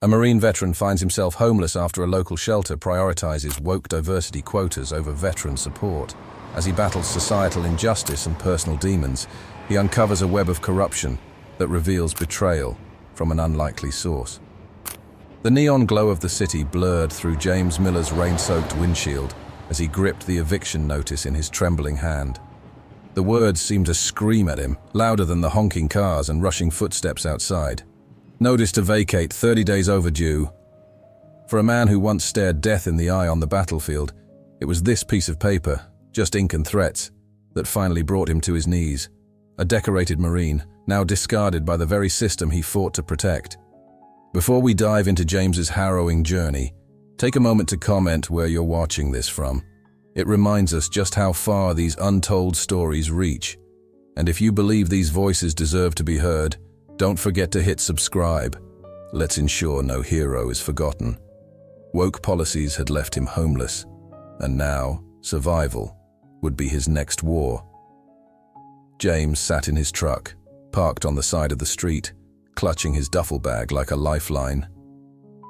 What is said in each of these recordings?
A Marine veteran finds himself homeless after a local shelter prioritizes woke diversity quotas over veteran support. As he battles societal injustice and personal demons, he uncovers a web of corruption that reveals betrayal from an unlikely source. The neon glow of the city blurred through James Miller's rain-soaked windshield as he gripped the eviction notice in his trembling hand. The words seemed to scream at him, louder than the honking cars and rushing footsteps outside. Notice to vacate, 30 days overdue. For a man who once stared death in the eye on the battlefield, it was this piece of paper, just ink and threats, that finally brought him to his knees. A decorated Marine, now discarded by the very system he fought to protect. Before we dive into James's harrowing journey, take a moment to comment where you're watching this from. It reminds us just how far these untold stories reach. And if you believe these voices deserve to be heard, don't forget to hit subscribe. Let's ensure no hero is forgotten. Woke policies had left him homeless, and now survival would be his next war. James sat in his truck, parked on the side of the street, clutching his duffel bag like a lifeline.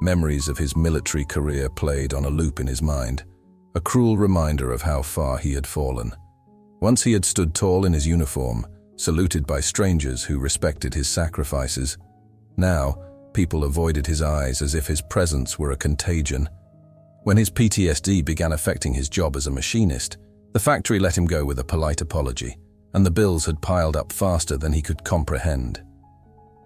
Memories of his military career played on a loop in his mind, a cruel reminder of how far he had fallen. Once he had stood tall in his uniform, saluted by strangers who respected his sacrifices. Now, people avoided his eyes as if his presence were a contagion. When his PTSD began affecting his job as a machinist, the factory let him go with a polite apology, and the bills had piled up faster than he could comprehend.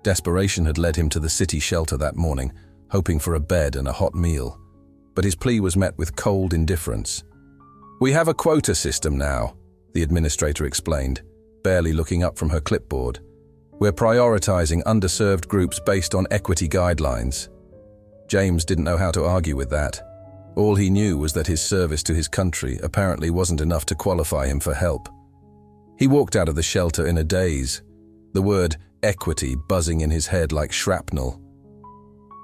Desperation had led him to the city shelter that morning, hoping for a bed and a hot meal. But his plea was met with cold indifference. "We have a quota system now," the administrator explained, barely looking up from her clipboard. "We're prioritizing underserved groups based on equity guidelines." James didn't know how to argue with that. All he knew was that his service to his country apparently wasn't enough to qualify him for help. He walked out of the shelter in a daze, the word equity buzzing in his head like shrapnel.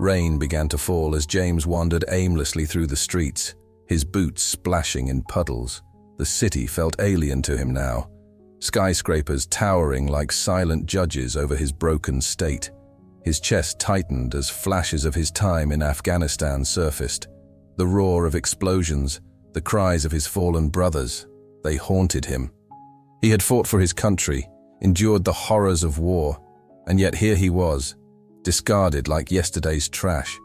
Rain began to fall as James wandered aimlessly through the streets, his boots splashing in puddles. The city felt alien to him now, skyscrapers towering like silent judges over his broken state. His chest tightened as flashes of his time in Afghanistan surfaced. The roar of explosions, the cries of his fallen brothers, they haunted him. He had fought for his country, endured the horrors of war, and yet here he was, discarded like yesterday's trash.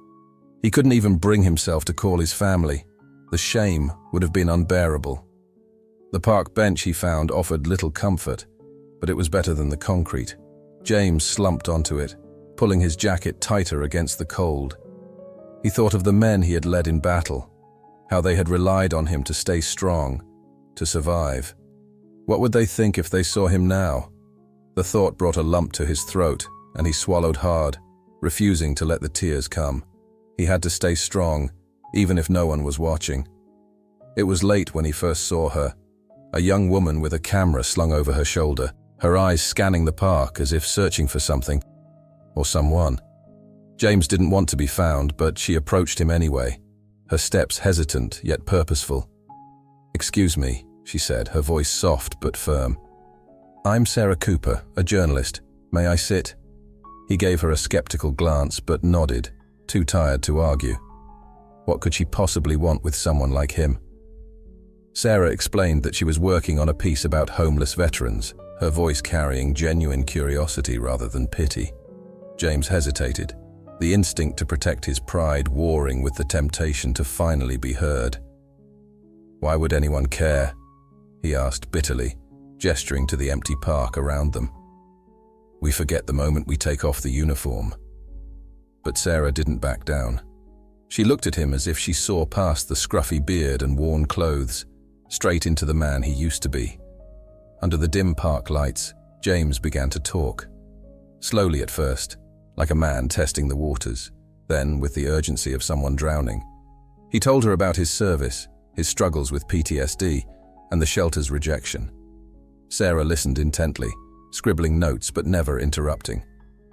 He couldn't even bring himself to call his family. The shame would have been unbearable. The park bench he found offered little comfort, but it was better than the concrete. James slumped onto it, pulling his jacket tighter against the cold. He thought of the men he had led in battle, how they had relied on him to stay strong, to survive. What would they think if they saw him now? The thought brought a lump to his throat, and he swallowed hard, refusing to let the tears come. He had to stay strong, even if no one was watching. It was late when he first saw her, a young woman with a camera slung over her shoulder, her eyes scanning the park as if searching for something, or someone. James didn't want to be found, but she approached him anyway, her steps hesitant yet purposeful. "Excuse me," she said, her voice soft but firm. "I'm Sarah Cooper, a journalist. May I sit?" He gave her a skeptical glance but nodded, too tired to argue. What could she possibly want with someone like him? Sarah explained that she was working on a piece about homeless veterans, her voice carrying genuine curiosity rather than pity. James hesitated, the instinct to protect his pride warring with the temptation to finally be heard. "Why would anyone care?" he asked bitterly, gesturing to the empty park around them. "We forget the moment we take off the uniform." But Sarah didn't back down. She looked at him as if she saw past the scruffy beard and worn clothes, straight into the man he used to be. Under the dim park lights, James began to talk. Slowly at first, like a man testing the waters, then with the urgency of someone drowning. He told her about his service, his struggles with PTSD, and the shelter's rejection. Sarah listened intently, scribbling notes but never interrupting.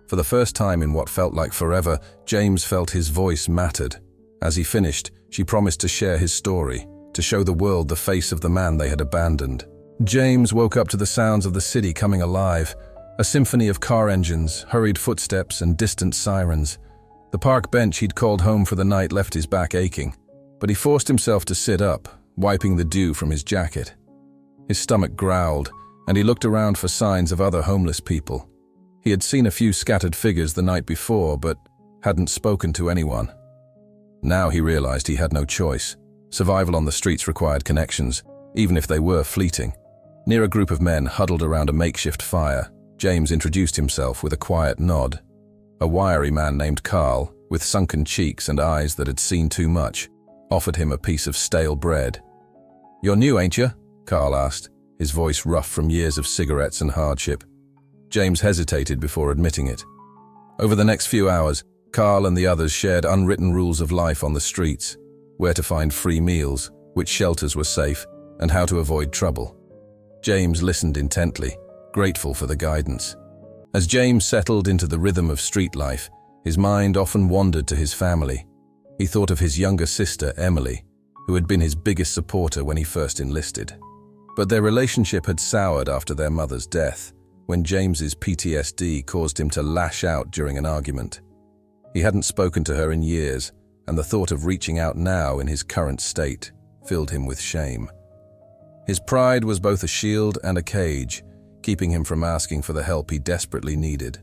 For the first time in what felt like forever, James felt his voice mattered. As he finished, she promised to share his story, to show the world the face of the man they had abandoned. James woke up to the sounds of the city coming alive, a symphony of car engines, hurried footsteps, and distant sirens. The park bench he'd called home for the night left his back aching, but he forced himself to sit up, wiping the dew from his jacket. His stomach growled, and he looked around for signs of other homeless people. He had seen a few scattered figures the night before, but hadn't spoken to anyone. Now he realized he had no choice. Survival on the streets required connections, even if they were fleeting. Near a group of men huddled around a makeshift fire, James introduced himself with a quiet nod. A wiry man named Carl, with sunken cheeks and eyes that had seen too much, offered him a piece of stale bread. "You're new, ain't you?" Carl asked, his voice rough from years of cigarettes and hardship. James hesitated before admitting it. Over the next few hours, Carl and the others shared unwritten rules of life on the streets: where to find free meals, which shelters were safe, and how to avoid trouble. James listened intently, grateful for the guidance. As James settled into the rhythm of street life, his mind often wandered to his family. He thought of his younger sister, Emily, who had been his biggest supporter when he first enlisted. But their relationship had soured after their mother's death, when James's PTSD caused him to lash out during an argument. He hadn't spoken to her in years, and the thought of reaching out now in his current state filled him with shame. His pride was both a shield and a cage, keeping him from asking for the help he desperately needed.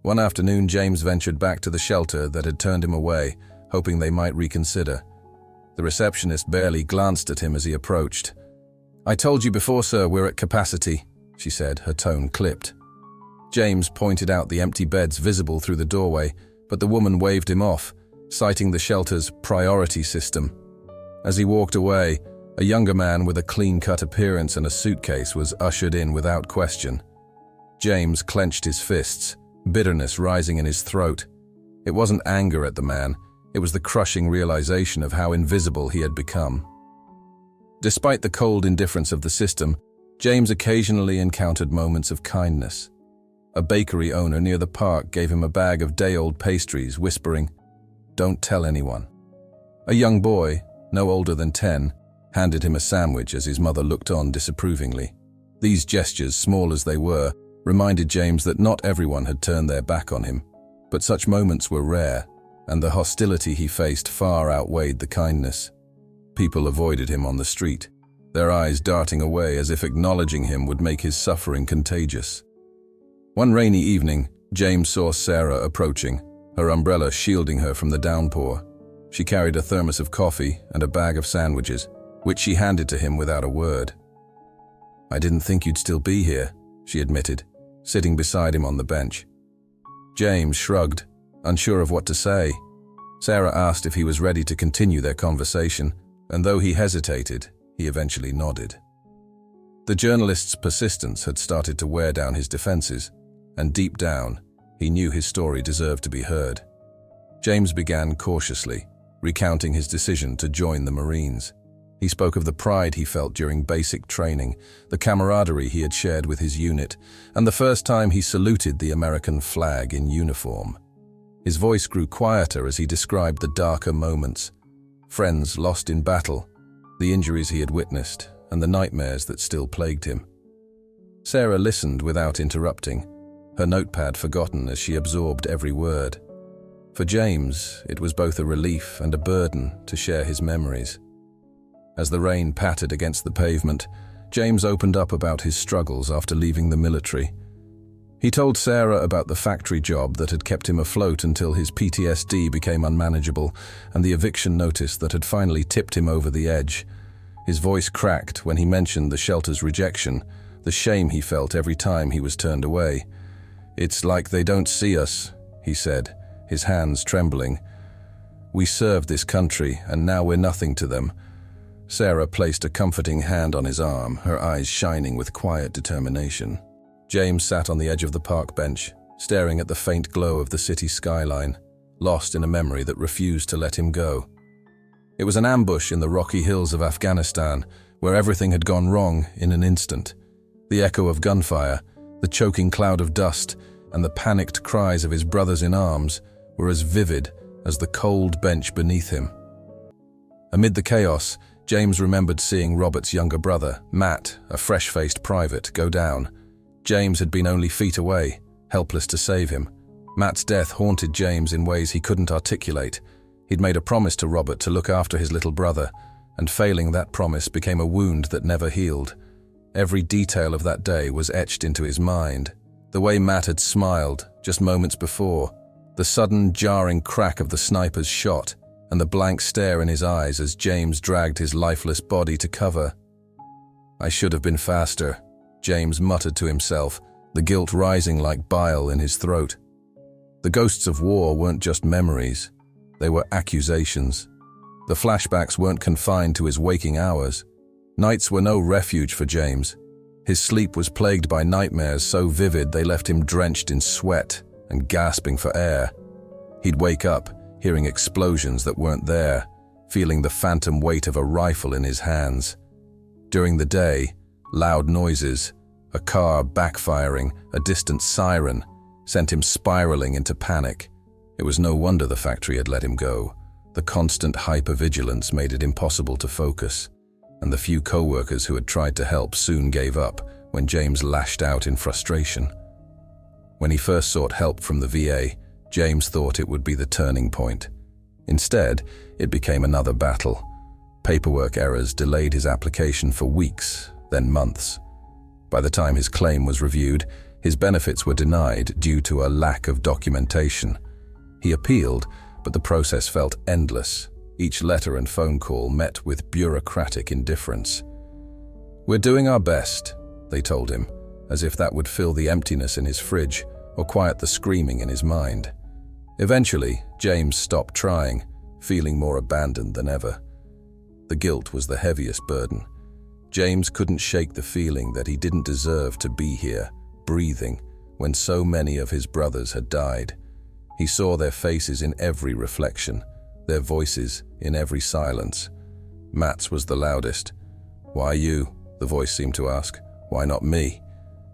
One afternoon, James ventured back to the shelter that had turned him away, hoping they might reconsider. The receptionist barely glanced at him as he approached. "I told you before, sir, we're at capacity," she said, her tone clipped. James pointed out the empty beds visible through the doorway, but the woman waved him off, citing the shelter's priority system. As he walked away, a younger man with a clean-cut appearance and a suitcase was ushered in without question. James clenched his fists, bitterness rising in his throat. It wasn't anger at the man, it was the crushing realization of how invisible he had become. Despite the cold indifference of the system, James occasionally encountered moments of kindness. A bakery owner near the park gave him a bag of day-old pastries, whispering, "Don't tell anyone." A young boy, no older than 10, handed him a sandwich as his mother looked on disapprovingly. These gestures, small as they were, reminded James that not everyone had turned their back on him. But such moments were rare, and the hostility he faced far outweighed the kindness. People avoided him on the street, their eyes darting away as if acknowledging him would make his suffering contagious. One rainy evening, James saw Sarah approaching, her umbrella shielding her from the downpour. She carried a thermos of coffee and a bag of sandwiches, which she handed to him without a word. "I didn't think you'd still be here," she admitted, sitting beside him on the bench. James shrugged, unsure of what to say. Sarah asked if he was ready to continue their conversation, and though he hesitated, he eventually nodded. The journalist's persistence had started to wear down his defenses, and deep down, he knew his story deserved to be heard. James began cautiously, recounting his decision to join the Marines. He spoke of the pride he felt during basic training, the camaraderie he had shared with his unit, and the first time he saluted the American flag in uniform. His voice grew quieter as he described the darker moments: friends lost in battle, the injuries he had witnessed, and the nightmares that still plagued him. Sarah listened without interrupting, her notepad forgotten as she absorbed every word. For James, it was both a relief and a burden to share his memories. As the rain pattered against the pavement, James opened up about his struggles after leaving the military. He told Sarah about the factory job that had kept him afloat until his PTSD became unmanageable, and the eviction notice that had finally tipped him over the edge. His voice cracked when he mentioned the shelter's rejection, the shame he felt every time he was turned away. "It's like they don't see us," he said, his hands trembling. "We served this country, and now we're nothing to them." Sarah placed a comforting hand on his arm, her eyes shining with quiet determination. James sat on the edge of the park bench, staring at the faint glow of the city skyline, lost in a memory that refused to let him go. It was an ambush in the rocky hills of Afghanistan, where everything had gone wrong in an instant. The echo of gunfire, the choking cloud of dust, and the panicked cries of his brothers in arms were as vivid as the cold bench beneath him. Amid the chaos, James remembered seeing Robert's younger brother, Matt, a fresh-faced private, go down. James had been only feet away, helpless to save him, Matt's death haunted James in ways he couldn't articulate. He'd made a promise to Robert to look after his little brother, and failing that promise became a wound that never healed. Every detail of that day was etched into his mind. The way Matt had smiled just moments before, the sudden jarring crack of the sniper's shot, and the blank stare in his eyes as James dragged his lifeless body to cover. "I should have been faster," James muttered to himself, the guilt rising like bile in his throat. The ghosts of war weren't just memories, they were accusations. The flashbacks weren't confined to his waking hours. Nights were no refuge for James. His sleep was plagued by nightmares so vivid they left him drenched in sweat and gasping for air. He'd wake up, hearing explosions that weren't there, feeling the phantom weight of a rifle in his hands. During the day, loud noises, a car backfiring, a distant siren, sent him spiraling into panic. It was no wonder the factory had let him go. The constant hypervigilance made it impossible to focus, and the few co-workers who had tried to help soon gave up when James lashed out in frustration. When he first sought help from the VA, James thought it would be the turning point. Instead, it became another battle. Paperwork errors delayed his application for weeks, then months. By the time his claim was reviewed, his benefits were denied due to a lack of documentation. He appealed, but the process felt endless. Each letter and phone call met with bureaucratic indifference. "We're doing our best," they told him, as if that would fill the emptiness in his fridge or quiet the screaming in his mind. Eventually, James stopped trying, feeling more abandoned than ever. The guilt was the heaviest burden. James couldn't shake the feeling that he didn't deserve to be here, breathing, when so many of his brothers had died. He saw their faces in every reflection, their voices in every silence. Matt's was the loudest. "Why you?" the voice seemed to ask. "Why not me?"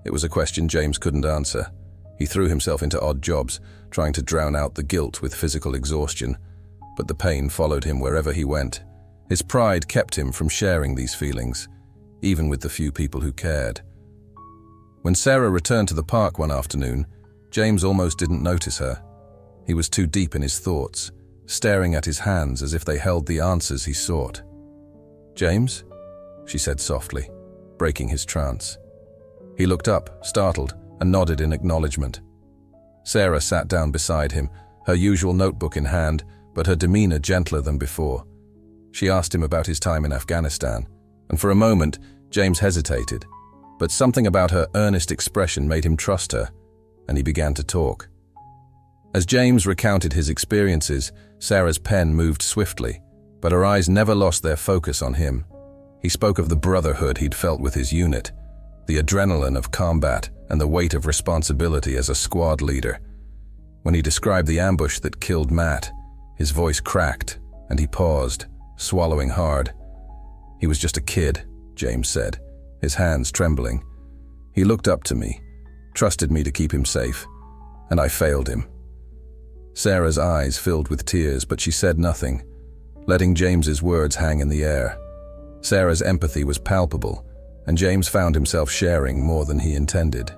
It was a question James couldn't answer. He threw himself into odd jobs, trying to drown out the guilt with physical exhaustion. But the pain followed him wherever he went. His pride kept him from sharing these feelings, even with the few people who cared. When Sarah returned to the park one afternoon, James almost didn't notice her. He was too deep in his thoughts, staring at his hands as if they held the answers he sought. "James?" she said softly, breaking his trance. He looked up, startled, and nodded in acknowledgement. Sarah sat down beside him, her usual notebook in hand, but her demeanor gentler than before. She asked him about his time in Afghanistan, and for a moment, James hesitated. But something about her earnest expression made him trust her, and he began to talk. As James recounted his experiences, Sarah's pen moved swiftly, but her eyes never lost their focus on him. He spoke of the brotherhood he'd felt with his unit, the adrenaline of combat, and the weight of responsibility as a squad leader. When he described the ambush that killed Matt, his voice cracked, and he paused, swallowing hard. "He was just a kid," James said, his hands trembling. "He looked up to me, trusted me to keep him safe, and I failed him." Sarah's eyes filled with tears, but she said nothing, letting James's words hang in the air. Sarah's empathy was palpable, and James found himself sharing more than he intended.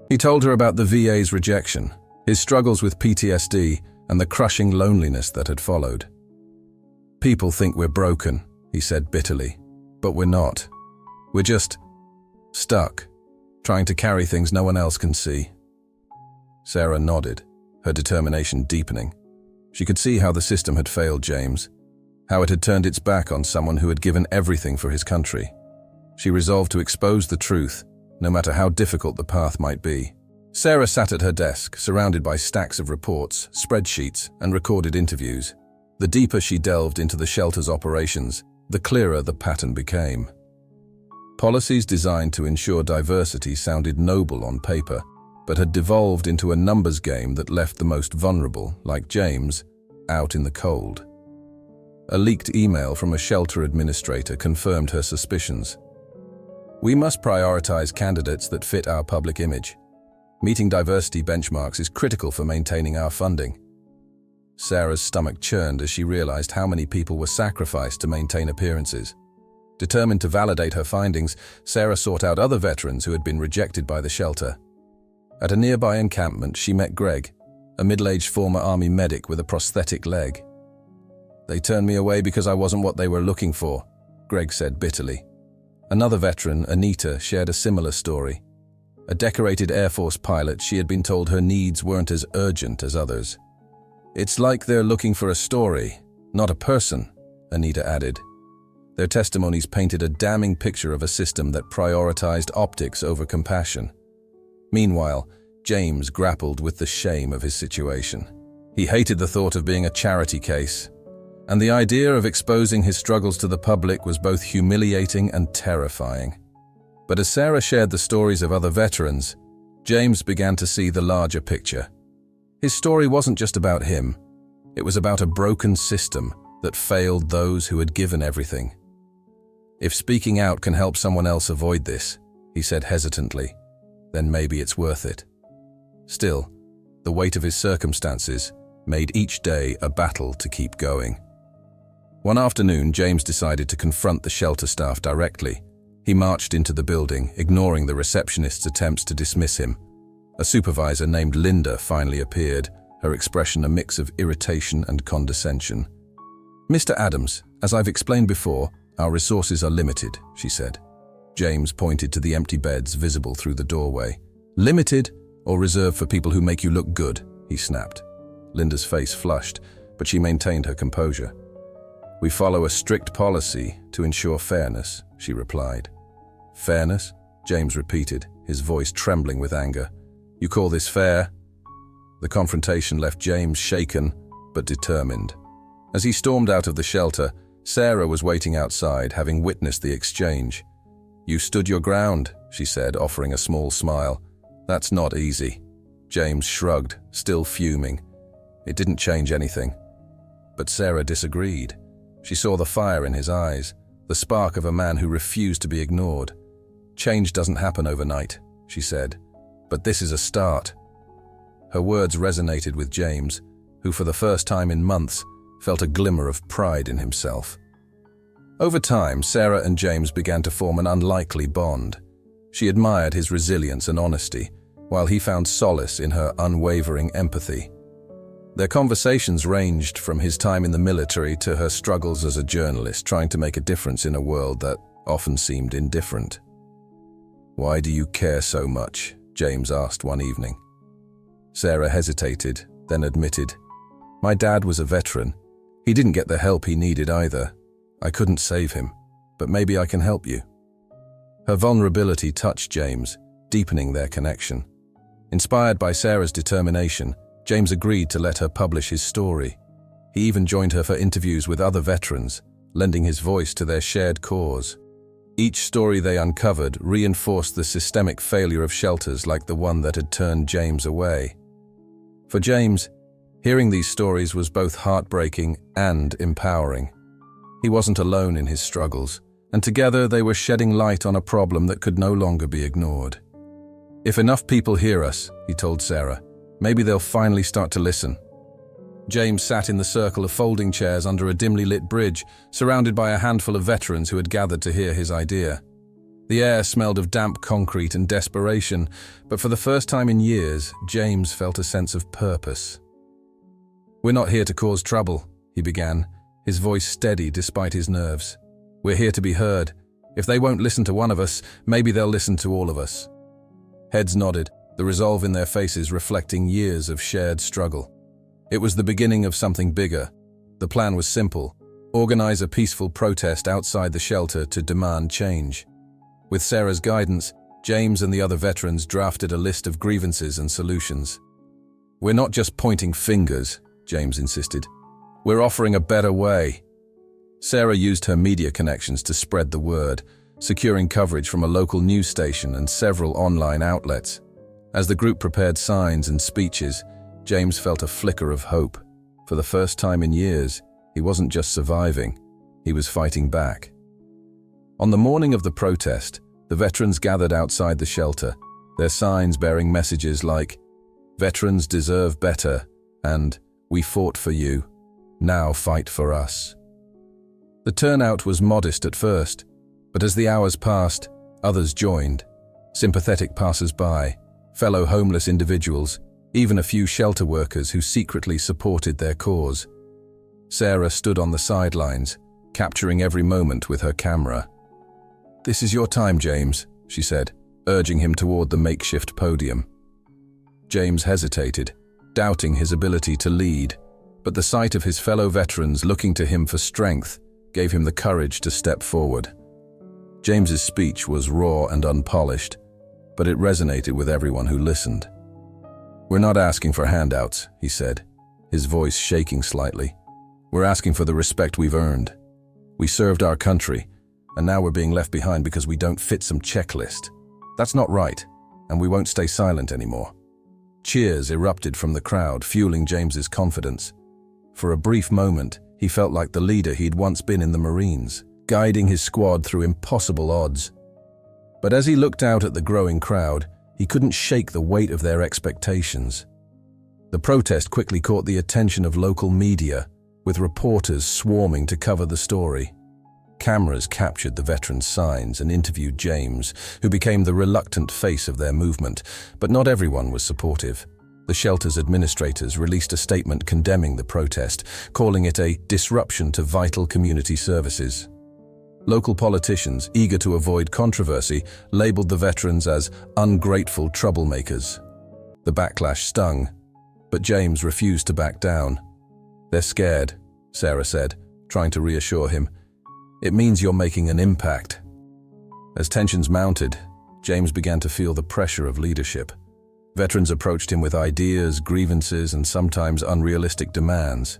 He told her about the VA's rejection, his struggles with PTSD, and the crushing loneliness that had followed. "People think we're broken," he said bitterly, "but we're not. We're just stuck, trying to carry things no one else can see." Sarah nodded, her determination deepening. She could see how the system had failed James, how it had turned its back on someone who had given everything for his country. She resolved to expose the truth, no matter how difficult the path might be. Sarah sat at her desk, surrounded by stacks of reports, spreadsheets, and recorded interviews. The deeper she delved into the shelter's operations, the clearer the pattern became. Policies designed to ensure diversity sounded noble on paper, but had devolved into a numbers game that left the most vulnerable, like James, out in the cold. A leaked email from a shelter administrator confirmed her suspicions. "We must prioritize candidates that fit our public image. Meeting diversity benchmarks is critical for maintaining our funding." Sarah's stomach churned as she realized how many people were sacrificed to maintain appearances. Determined to validate her findings, Sarah sought out other veterans who had been rejected by the shelter. At a nearby encampment, she met Greg, a middle-aged former army medic with a prosthetic leg. "They turned me away because I wasn't what they were looking for," Greg said bitterly. Another veteran, Anita, shared a similar story. A decorated Air Force pilot, she had been told her needs weren't as urgent as others. "It's like they're looking for a story, not a person," Anita added. Their testimonies painted a damning picture of a system that prioritized optics over compassion. Meanwhile, James grappled with the shame of his situation. He hated the thought of being a charity case, and the idea of exposing his struggles to the public was both humiliating and terrifying. But as Sarah shared the stories of other veterans, James began to see the larger picture. His story wasn't just about him. It was about a broken system that failed those who had given everything. "If speaking out can help someone else avoid this," he said hesitantly, "then maybe it's worth it." Still, the weight of his circumstances made each day a battle to keep going. One afternoon, James decided to confront the shelter staff directly. He marched into the building, ignoring the receptionist's attempts to dismiss him. A supervisor named Linda finally appeared, her expression a mix of irritation and condescension. "Mr. Adams, as I've explained before, our resources are limited," she said. James pointed to the empty beds visible through the doorway. "Limited or reserved for people who make you look good?" he snapped. Linda's face flushed, but she maintained her composure. "We follow a strict policy to ensure fairness," she replied. "Fairness?" James repeated, his voice trembling with anger. "You call this fair?" The confrontation left James shaken but determined. As he stormed out of the shelter, Sarah was waiting outside, having witnessed the exchange. "You stood your ground," she said, offering a small smile. "That's not easy." James shrugged, still fuming. It didn't change anything. But Sarah disagreed. She saw the fire in his eyes, the spark of a man who refused to be ignored. "Change doesn't happen overnight," she said, "but this is a start." Her words resonated with James, who for the first time in months felt a glimmer of pride in himself. Over time, Sarah and James began to form an unlikely bond. She admired his resilience and honesty, while he found solace in her unwavering empathy. Their conversations ranged from his time in the military to her struggles as a journalist, trying to make a difference in a world that often seemed indifferent. "Why do you care so much?" James asked one evening. Sarah hesitated, then admitted, "My dad was a veteran. He didn't get the help he needed either. I couldn't save him, but maybe I can help you." Her vulnerability touched James, deepening their connection. Inspired by Sarah's determination, James agreed to let her publish his story. He even joined her for interviews with other veterans, lending his voice to their shared cause. Each story they uncovered reinforced the systemic failure of shelters like the one that had turned James away. For James, hearing these stories was both heartbreaking and empowering. He wasn't alone in his struggles, and together they were shedding light on a problem that could no longer be ignored. "If enough people hear us," he told Sarah, "maybe they'll finally start to listen." James sat in the circle of folding chairs under a dimly lit bridge, surrounded by a handful of veterans who had gathered to hear his idea. The air smelled of damp concrete and desperation, but for the first time in years, James felt a sense of purpose. "We're not here to cause trouble," he began, his voice steady despite his nerves. "We're here to be heard. If they won't listen to one of us, maybe they'll listen to all of us." Heads nodded, the resolve in their faces reflecting years of shared struggle. It was the beginning of something bigger. The plan was simple: organize a peaceful protest outside the shelter to demand change. With Sarah's guidance, James and the other veterans drafted a list of grievances and solutions. "We're not just pointing fingers," James insisted. "We're offering a better way." Sarah used her media connections to spread the word, securing coverage from a local news station and several online outlets. As the group prepared signs and speeches, James felt a flicker of hope. For the first time in years, he wasn't just surviving, he was fighting back. On the morning of the protest, the veterans gathered outside the shelter, their signs bearing messages like, "Veterans deserve better," and "We fought for you, now fight for us." The turnout was modest at first, but as the hours passed, others joined. Sympathetic passers-by, fellow homeless individuals, even a few shelter workers who secretly supported their cause. Sarah stood on the sidelines, capturing every moment with her camera. "This is your time, James," she said, urging him toward the makeshift podium. James hesitated, doubting his ability to lead, but the sight of his fellow veterans looking to him for strength gave him the courage to step forward. James's speech was raw and unpolished, but it resonated with everyone who listened. "We're not asking for handouts," he said, his voice shaking slightly. "We're asking for the respect we've earned. We served our country, and now we're being left behind because we don't fit some checklist. That's not right, and we won't stay silent anymore." Cheers erupted from the crowd, fueling James's confidence. For a brief moment, he felt like the leader he'd once been in the Marines, guiding his squad through impossible odds. But as he looked out at the growing crowd, he couldn't shake the weight of their expectations. The protest quickly caught the attention of local media, with reporters swarming to cover the story. Cameras captured the veterans' signs and interviewed James, who became the reluctant face of their movement, but not everyone was supportive. The shelter's administrators released a statement condemning the protest, calling it a disruption to vital community services. Local politicians, eager to avoid controversy, labeled the veterans as ungrateful troublemakers. The backlash stung, but James refused to back down. "They're scared," Sarah said, trying to reassure him. "It means you're making an impact." As tensions mounted, James began to feel the pressure of leadership. Veterans approached him with ideas, grievances, and sometimes unrealistic demands.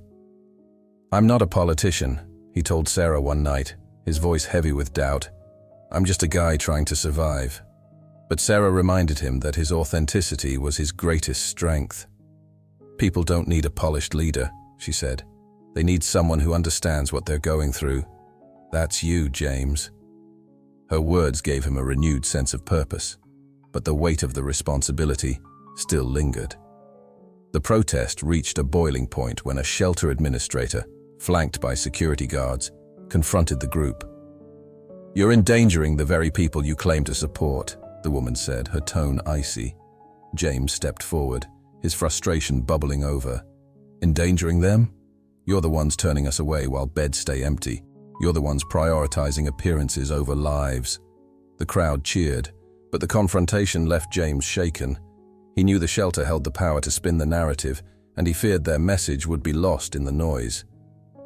"I'm not a politician," he told Sarah one night, his voice heavy with doubt. "I'm just a guy trying to survive." But Sarah reminded him that his authenticity was his greatest strength. "People don't need a polished leader," she said. "They need someone who understands what they're going through. That's you, James." Her words gave him a renewed sense of purpose, but the weight of the responsibility still lingered. The protest reached a boiling point when a shelter administrator, flanked by security guards, confronted the group. "You're endangering the very people you claim to support," the woman said, her tone icy. James stepped forward, his frustration bubbling over. "Endangering them? You're the ones turning us away while beds stay empty. You're the ones prioritizing appearances over lives." The crowd cheered, but the confrontation left James shaken. He knew the shelter held the power to spin the narrative, and he feared their message would be lost in the noise.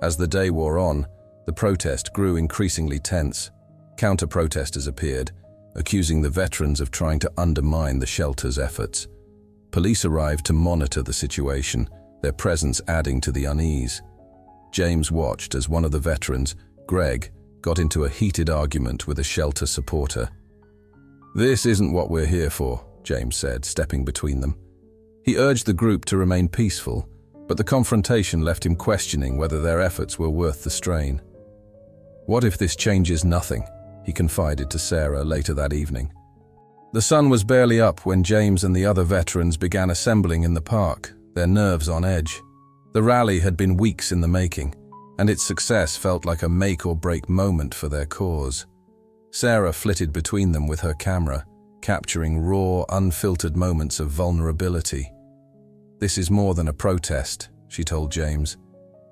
As the day wore on, the protest grew increasingly tense. Counter-protesters appeared, accusing the veterans of trying to undermine the shelter's efforts. Police arrived to monitor the situation, their presence adding to the unease. James watched as one of the veterans, Greg, got into a heated argument with a shelter supporter. "This isn't what we're here for," James said, stepping between them. He urged the group to remain peaceful, but the confrontation left him questioning whether their efforts were worth the strain. "What if this changes nothing?" he confided to Sarah later that evening. The sun was barely up when James and the other veterans began assembling in the park, their nerves on edge. The rally had been weeks in the making, and its success felt like a make-or-break moment for their cause. Sarah flitted between them with her camera, capturing raw, unfiltered moments of vulnerability. "This is more than a protest," she told James.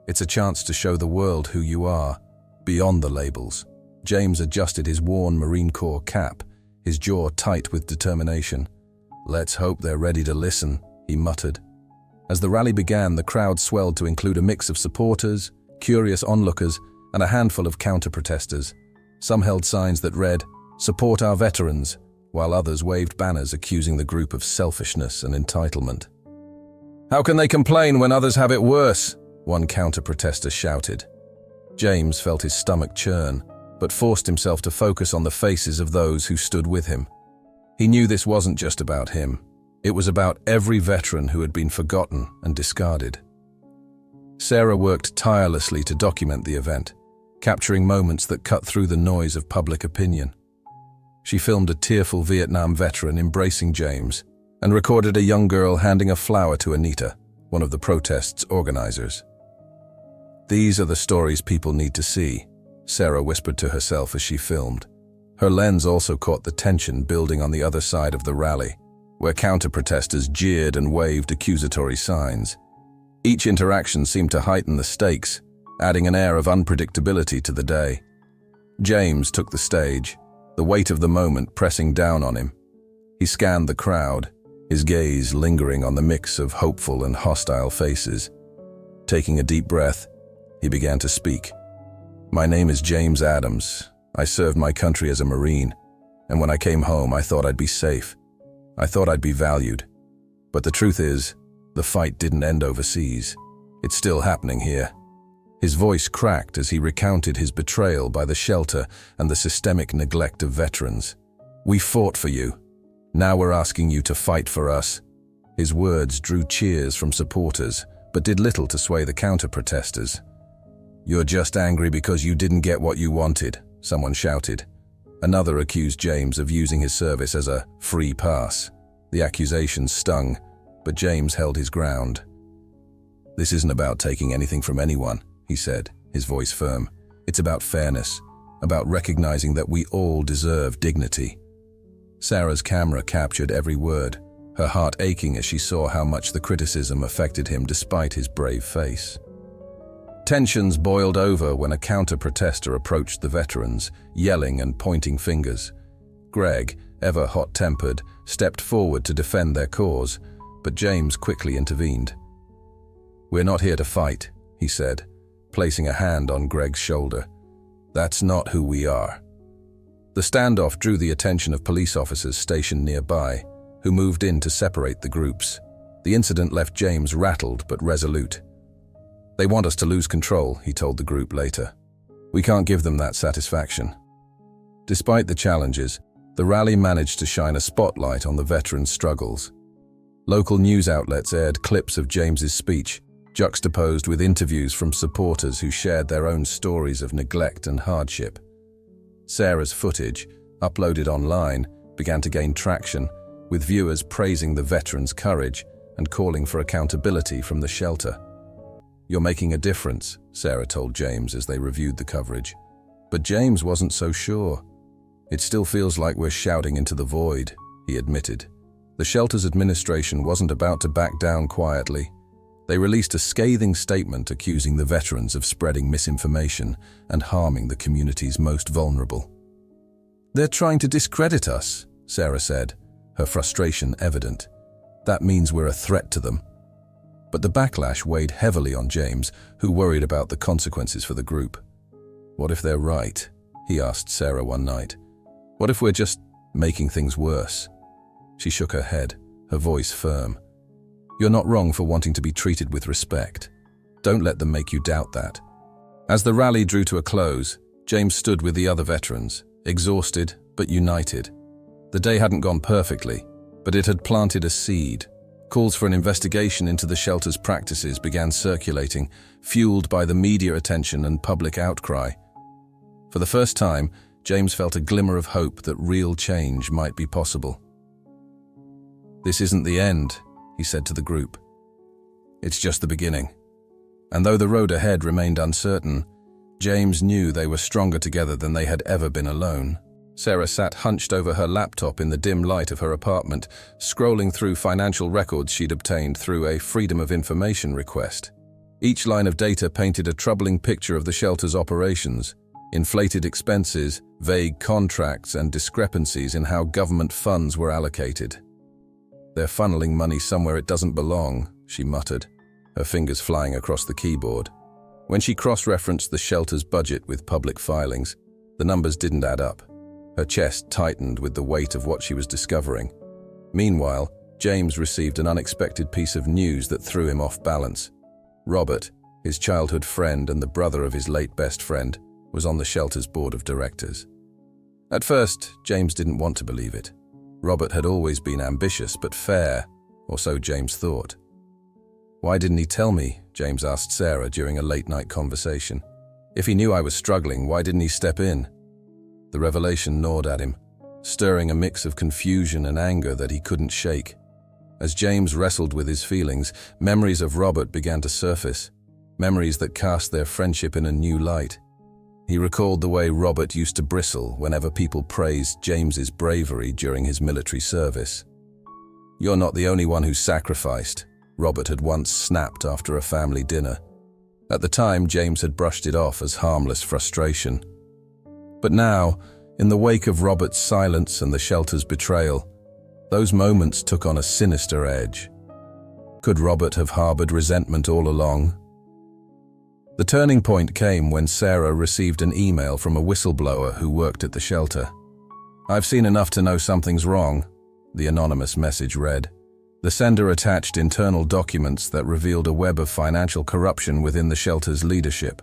"It's a chance to show the world who you are, beyond the labels." James adjusted his worn Marine Corps cap, his jaw tight with determination. "Let's hope they're ready to listen," he muttered. As the rally began, the crowd swelled to include a mix of supporters, curious onlookers, and a handful of counter-protesters. Some held signs that read, "Support our veterans," while others waved banners accusing the group of selfishness and entitlement. "How can they complain when others have it worse?" one counter-protester shouted. James felt his stomach churn, but forced himself to focus on the faces of those who stood with him. He knew this wasn't just about him. It was about every veteran who had been forgotten and discarded. Sarah worked tirelessly to document the event, capturing moments that cut through the noise of public opinion. She filmed a tearful Vietnam veteran embracing James and recorded a young girl handing a flower to Anita, one of the protest's organizers. "These are the stories people need to see," Sarah whispered to herself as she filmed. Her lens also caught the tension building on the other side of the rally. where counter-protesters jeered and waved accusatory signs. Each interaction seemed to heighten the stakes, adding an air of unpredictability to the day. James took the stage, the weight of the moment pressing down on him. He scanned the crowd, his gaze lingering on the mix of hopeful and hostile faces. Taking a deep breath, he began to speak. "My name is James Adams. I served my country as a Marine, and when I came home, I thought I'd be safe. I thought I'd be valued. But the truth is, the fight didn't end overseas. It's still happening here." His voice cracked as he recounted his betrayal by the shelter and the systemic neglect of veterans. "We fought for you. Now we're asking you to fight for us." His words drew cheers from supporters, but did little to sway the counter-protesters. "You're just angry because you didn't get what you wanted," someone shouted. Another accused James of using his service as a free pass. The accusations stung, but James held his ground. "This isn't about taking anything from anyone," he said, his voice firm. "It's about fairness, about recognizing that we all deserve dignity." Sarah's camera captured every word, her heart aching as she saw how much the criticism affected him despite his brave face. Tensions boiled over when a counter-protester approached the veterans, yelling and pointing fingers. Greg, ever hot-tempered, stepped forward to defend their cause, but James quickly intervened. "We're not here to fight," he said, placing a hand on Greg's shoulder. "That's not who we are." The standoff drew the attention of police officers stationed nearby, who moved in to separate the groups. The incident left James rattled but resolute. "They want us to lose control," he told the group later. "We can't give them that satisfaction." Despite the challenges, the rally managed to shine a spotlight on the veterans' struggles. Local news outlets aired clips of James's speech, juxtaposed with interviews from supporters who shared their own stories of neglect and hardship. Sarah's footage, uploaded online, began to gain traction, with viewers praising the veterans' courage and calling for accountability from the shelter. "You're making a difference," Sarah told James as they reviewed the coverage. But James wasn't so sure. "It still feels like we're shouting into the void," he admitted. The shelter's administration wasn't about to back down quietly. They released a scathing statement accusing the veterans of spreading misinformation and harming the community's most vulnerable. "They're trying to discredit us," Sarah said, her frustration evident. "That means we're a threat to them." But the backlash weighed heavily on James, who worried about the consequences for the group. "What if they're right?" he asked Sarah one night. "What if we're just making things worse?" She shook her head, her voice firm. "You're not wrong for wanting to be treated with respect. Don't let them make you doubt that." As the rally drew to a close, James stood with the other veterans, exhausted but united. The day hadn't gone perfectly, but it had planted a seed. Calls for an investigation into the shelter's practices began circulating, fueled by the media attention and public outcry. For the first time, James felt a glimmer of hope that real change might be possible. "This isn't the end," he said to the group. "It's just the beginning." And though the road ahead remained uncertain, James knew they were stronger together than they had ever been alone. Sarah sat hunched over her laptop in the dim light of her apartment, scrolling through financial records she'd obtained through a Freedom of Information request. Each line of data painted a troubling picture of the shelter's operations: inflated expenses, vague contracts, and discrepancies in how government funds were allocated. "They're funneling money somewhere it doesn't belong," she muttered, her fingers flying across the keyboard. When she cross-referenced the shelter's budget with public filings, the numbers didn't add up. Her chest tightened with the weight of what she was discovering. Meanwhile, James received an unexpected piece of news that threw him off balance. Robert, his childhood friend and the brother of his late best friend, was on the shelter's board of directors. At first, James didn't want to believe it. Robert had always been ambitious but fair, or so James thought. "Why didn't he tell me?" James asked Sarah during a late-night conversation. "If he knew I was struggling, why didn't he step in?" The revelation gnawed at him, stirring a mix of confusion and anger that he couldn't shake. As James wrestled with his feelings, memories of Robert began to surface, memories that cast their friendship in a new light. He recalled the way Robert used to bristle whenever people praised James's bravery during his military service. "You're not the only one who's sacrificed," Robert had once snapped after a family dinner. At the time, James had brushed it off as harmless frustration. But now, in the wake of Robert's silence and the shelter's betrayal, those moments took on a sinister edge. Could Robert have harbored resentment all along? The turning point came when Sarah received an email from a whistleblower who worked at the shelter. "I've seen enough to know something's wrong," the anonymous message read. The sender attached internal documents that revealed a web of financial corruption within the shelter's leadership.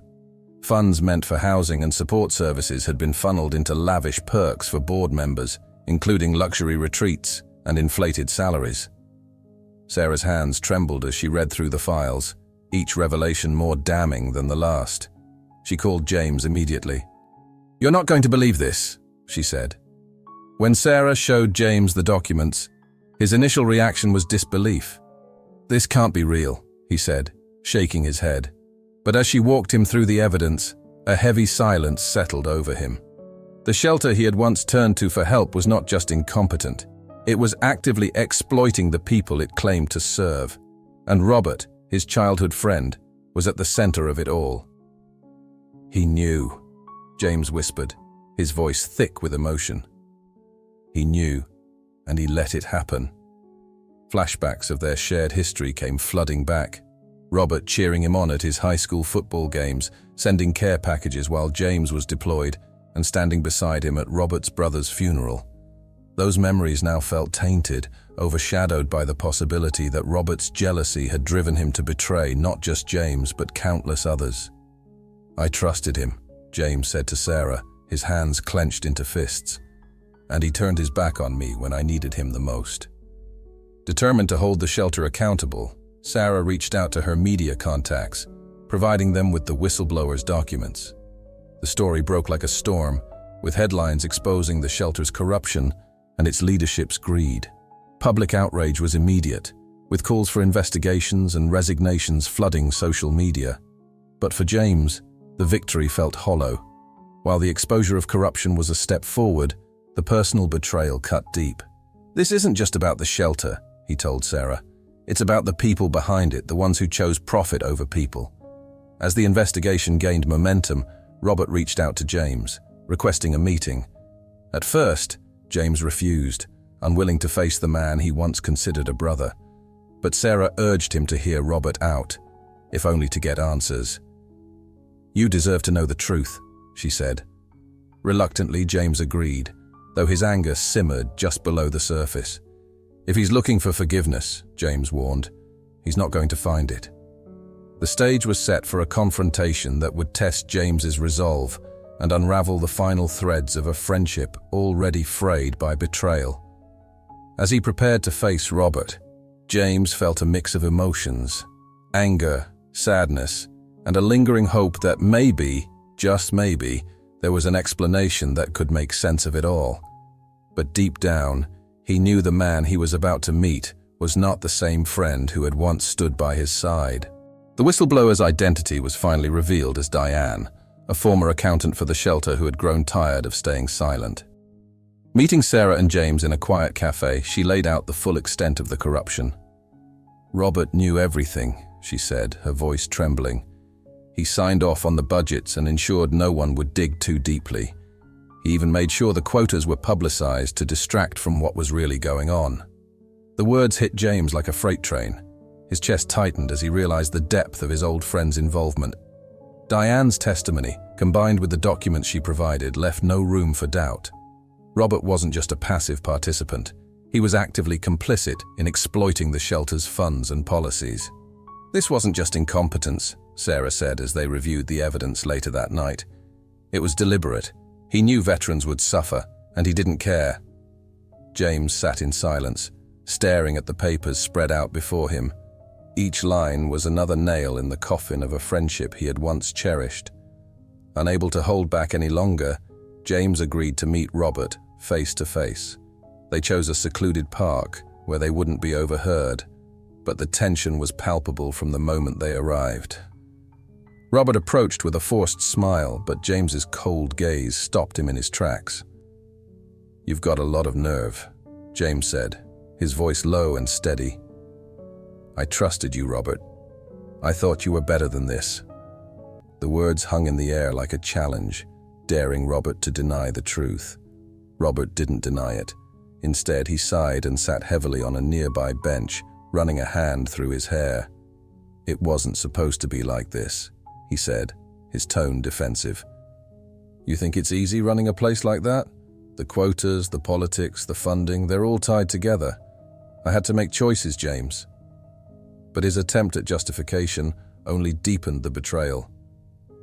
Funds meant for housing and support services had been funneled into lavish perks for board members, including luxury retreats and inflated salaries. Sarah's hands trembled as she read through the files, each revelation more damning than the last. She called James immediately. "You're not going to believe this," she said. When Sarah showed James the documents, his initial reaction was disbelief. "This can't be real," he said, shaking his head. But as she walked him through the evidence, a heavy silence settled over him. The shelter he had once turned to for help was not just incompetent. It was actively exploiting the people it claimed to serve. And Robert, his childhood friend, was at the center of it all. "He knew," James whispered, his voice thick with emotion. "He knew, and he let it happen." Flashbacks of their shared history came flooding back. Robert cheering him on at his high school football games, sending care packages while James was deployed, and standing beside him at Robert's brother's funeral. Those memories now felt tainted, overshadowed by the possibility that Robert's jealousy had driven him to betray not just James but countless others. "I trusted him," James said to Sarah, his hands clenched into fists. "And he turned his back on me when I needed him the most." Determined to hold the shelter accountable, Sarah reached out to her media contacts, providing them with the whistleblower's documents. The story broke like a storm, with headlines exposing the shelter's corruption and its leadership's greed. Public outrage was immediate, with calls for investigations and resignations flooding social media. But for James, the victory felt hollow. While the exposure of corruption was a step forward, the personal betrayal cut deep. "This isn't just about the shelter," he told Sarah. "It's about the people behind it, the ones who chose profit over people." As the investigation gained momentum, Robert reached out to James, requesting a meeting. At first, James refused, unwilling to face the man he once considered a brother. But Sarah urged him to hear Robert out, if only to get answers. "You deserve to know the truth," she said. Reluctantly, James agreed, though his anger simmered just below the surface. "If he's looking for forgiveness," James warned, "he's not going to find it." The stage was set for a confrontation that would test James's resolve and unravel the final threads of a friendship already frayed by betrayal. As he prepared to face Robert, James felt a mix of emotions: anger, sadness, and a lingering hope that maybe, just maybe, there was an explanation that could make sense of it all. But deep down, he knew the man he was about to meet was not the same friend who had once stood by his side. The whistleblower's identity was finally revealed as Diane, a former accountant for the shelter who had grown tired of staying silent. Meeting Sarah and James in a quiet cafe, she laid out the full extent of the corruption. "Robert knew everything," she said, her voice trembling. "He signed off on the budgets and ensured no one would dig too deeply. He even made sure the quotas were publicized to distract from what was really going on." The words hit James like a freight train. His chest tightened as he realized the depth of his old friend's involvement. Diane's testimony, combined with the documents she provided, left no room for doubt. Robert wasn't just a passive participant. He was actively complicit in exploiting the shelter's funds and policies. "This wasn't just incompetence," Sarah said as they reviewed the evidence later that night. "It was deliberate. He knew veterans would suffer, and he didn't care." James sat in silence, staring at the papers spread out before him. Each line was another nail in the coffin of a friendship he had once cherished. Unable to hold back any longer, James agreed to meet Robert face to face. They chose a secluded park where they wouldn't be overheard, but the tension was palpable from the moment they arrived. Robert approached with a forced smile, but James's cold gaze stopped him in his tracks. "You've got a lot of nerve," James said, his voice low and steady. "I trusted you, Robert. I thought you were better than this." The words hung in the air like a challenge, daring Robert to deny the truth. Robert didn't deny it. Instead, he sighed and sat heavily on a nearby bench, running a hand through his hair. "It wasn't supposed to be like this," he said, his tone defensive. "You think it's easy running a place like that? The quotas, the politics, the funding, they're all tied together. I had to make choices, James." But his attempt at justification only deepened the betrayal.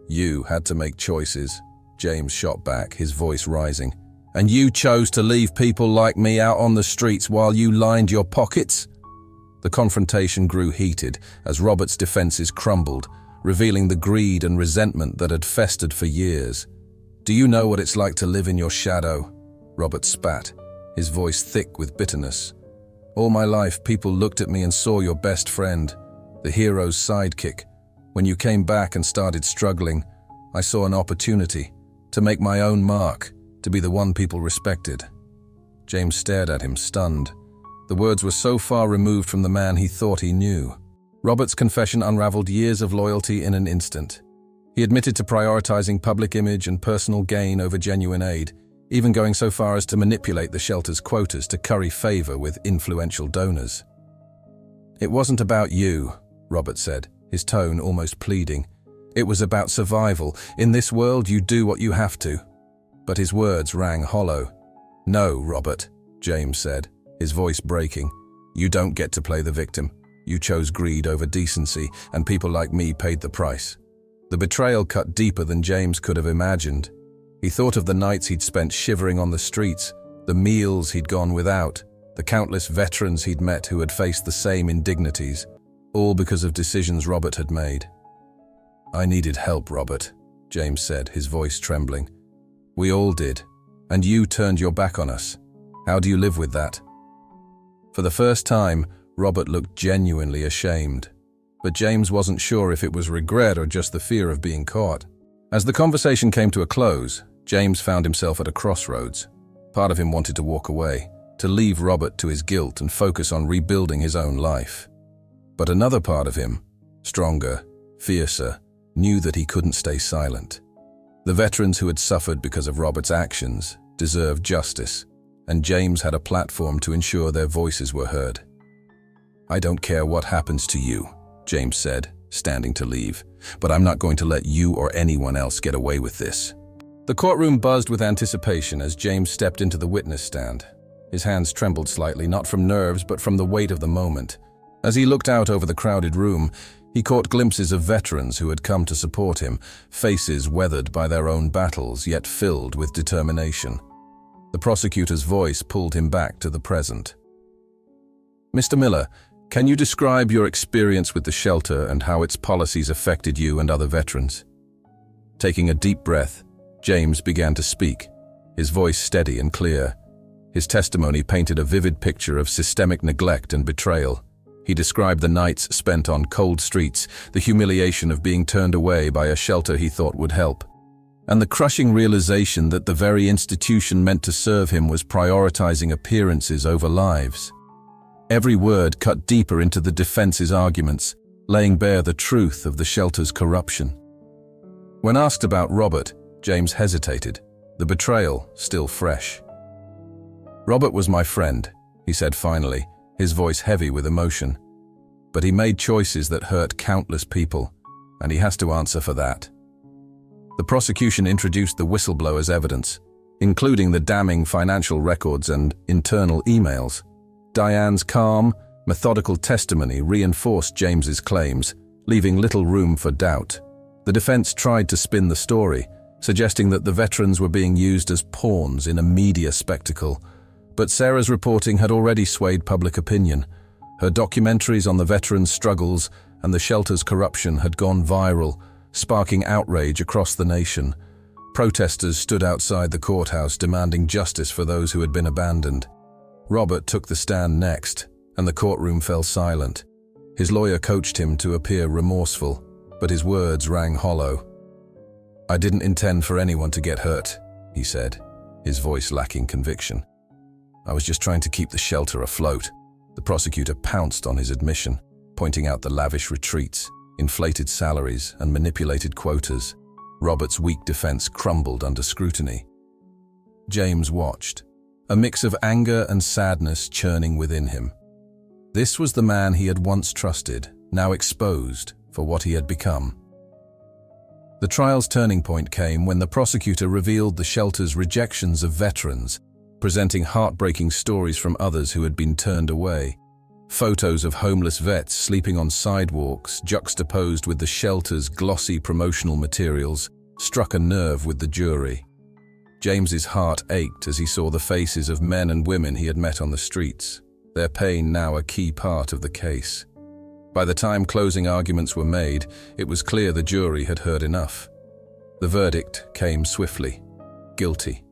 "You had to make choices," James shot back, his voice rising. "And you chose to leave people like me out on the streets while you lined your pockets?" The confrontation grew heated as Robert's defenses crumbled, revealing the greed and resentment that had festered for years. "Do you know what it's like to live in your shadow?" Robert spat, his voice thick with bitterness. "All my life, people looked at me and saw your best friend, the hero's sidekick. When you came back and started struggling, I saw an opportunity to make my own mark, to be the one people respected." James stared at him, stunned. The words were so far removed from the man he thought he knew. Robert's confession unraveled years of loyalty in an instant. He admitted to prioritizing public image and personal gain over genuine aid, even going so far as to manipulate the shelter's quotas to curry favor with influential donors. "It wasn't about you," Robert said, his tone almost pleading. "It was about survival. In this world, you do what you have to." But his words rang hollow. "No, Robert," James said, his voice breaking. "You don't get to play the victim. You chose greed over decency, and people like me paid the price." The betrayal cut deeper than James could have imagined. He thought of the nights he'd spent shivering on the streets, the meals he'd gone without, the countless veterans he'd met who had faced the same indignities, all because of decisions Robert had made. "I needed help, Robert," James said, his voice trembling. "We all did, and you turned your back on us. How do you live with that?" For the first time, Robert looked genuinely ashamed, but James wasn't sure if it was regret or just the fear of being caught. As the conversation came to a close, James found himself at a crossroads. Part of him wanted to walk away, to leave Robert to his guilt and focus on rebuilding his own life. But another part of him, stronger, fiercer, knew that he couldn't stay silent. The veterans who had suffered because of Robert's actions deserved justice, and James had a platform to ensure their voices were heard. "I don't care what happens to you," James said, standing to leave, "but I'm not going to let you or anyone else get away with this." The courtroom buzzed with anticipation as James stepped into the witness stand. His hands trembled slightly, not from nerves, but from the weight of the moment. As he looked out over the crowded room, he caught glimpses of veterans who had come to support him, faces weathered by their own battles, yet filled with determination. The prosecutor's voice pulled him back to the present. "Mr. Miller, can you describe your experience with the shelter and how its policies affected you and other veterans?" Taking a deep breath, James began to speak, his voice steady and clear. His testimony painted a vivid picture of systemic neglect and betrayal. He described the nights spent on cold streets, the humiliation of being turned away by a shelter he thought would help, and the crushing realization that the very institution meant to serve him was prioritizing appearances over lives. Every word cut deeper into the defense's arguments, laying bare the truth of the shelter's corruption. When asked about Robert, James hesitated, the betrayal still fresh. "Robert was my friend," he said finally, his voice heavy with emotion. "But he made choices that hurt countless people, and he has to answer for that." The prosecution introduced the whistleblower's evidence, including the damning financial records and internal emails. Diane's calm, methodical testimony reinforced James's claims, leaving little room for doubt. The defense tried to spin the story, suggesting that the veterans were being used as pawns in a media spectacle. But Sarah's reporting had already swayed public opinion. Her documentaries on the veterans' struggles and the shelter's corruption had gone viral, sparking outrage across the nation. Protesters stood outside the courthouse demanding justice for those who had been abandoned. Robert took the stand next, and the courtroom fell silent. His lawyer coached him to appear remorseful, but his words rang hollow. "I didn't intend for anyone to get hurt," he said, his voice lacking conviction. "I was just trying to keep the shelter afloat." The prosecutor pounced on his admission, pointing out the lavish retreats, inflated salaries, and manipulated quotas. Robert's weak defense crumbled under scrutiny. James watched, a mix of anger and sadness churning within him. This was the man he had once trusted, now exposed for what he had become. The trial's turning point came when the prosecutor revealed the shelter's rejections of veterans, presenting heartbreaking stories from others who had been turned away. Photos of homeless vets sleeping on sidewalks, juxtaposed with the shelter's glossy promotional materials, struck a nerve with the jury. James's heart ached as he saw the faces of men and women he had met on the streets, their pain now a key part of the case. By the time closing arguments were made, it was clear the jury had heard enough. The verdict came swiftly: guilty.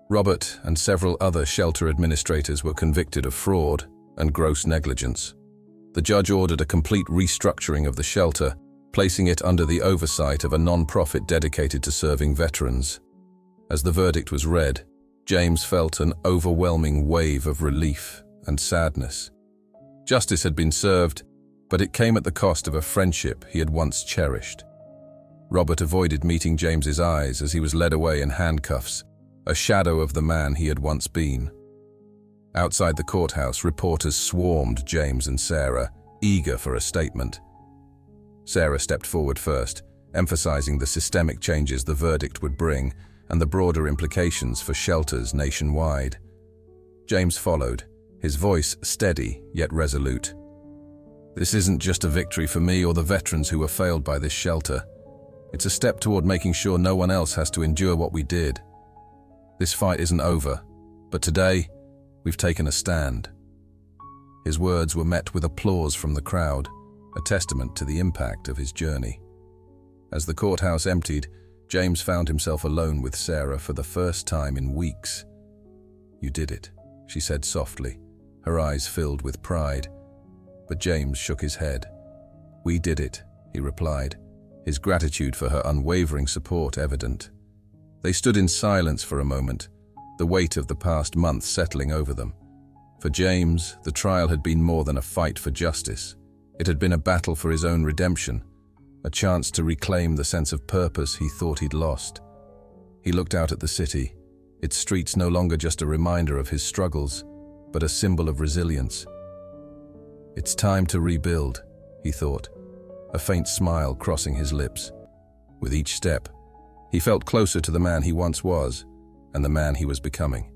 Robert and several other shelter administrators were convicted of fraud and gross negligence. The judge ordered a complete restructuring of the shelter, placing it under the oversight of a non-profit dedicated to serving veterans. As the verdict was read, James felt an overwhelming wave of relief and sadness. Justice had been served, but it came at the cost of a friendship he had once cherished. Robert avoided meeting James's eyes as he was led away in handcuffs, a shadow of the man he had once been. Outside the courthouse, reporters swarmed James and Sarah, eager for a statement. Sarah stepped forward first, emphasizing the systemic changes the verdict would bring and the broader implications for shelters nationwide. James followed, his voice steady yet resolute. "This isn't just a victory for me or the veterans who were failed by this shelter. It's a step toward making sure no one else has to endure what we did. This fight isn't over, but today, we've taken a stand." His words were met with applause from the crowd, a testament to the impact of his journey. As the courthouse emptied, James found himself alone with Sarah for the first time in weeks. "You did it," she said softly, her eyes filled with pride. But James shook his head. "We did it," he replied, his gratitude for her unwavering support evident. They stood in silence for a moment, the weight of the past month settling over them. For James, the trial had been more than a fight for justice. It had been a battle for his own redemption, a chance to reclaim the sense of purpose he thought he'd lost. He looked out at the city, its streets no longer just a reminder of his struggles, but a symbol of resilience. "It's time to rebuild," he thought, a faint smile crossing his lips. With each step, he felt closer to the man he once was and the man he was becoming.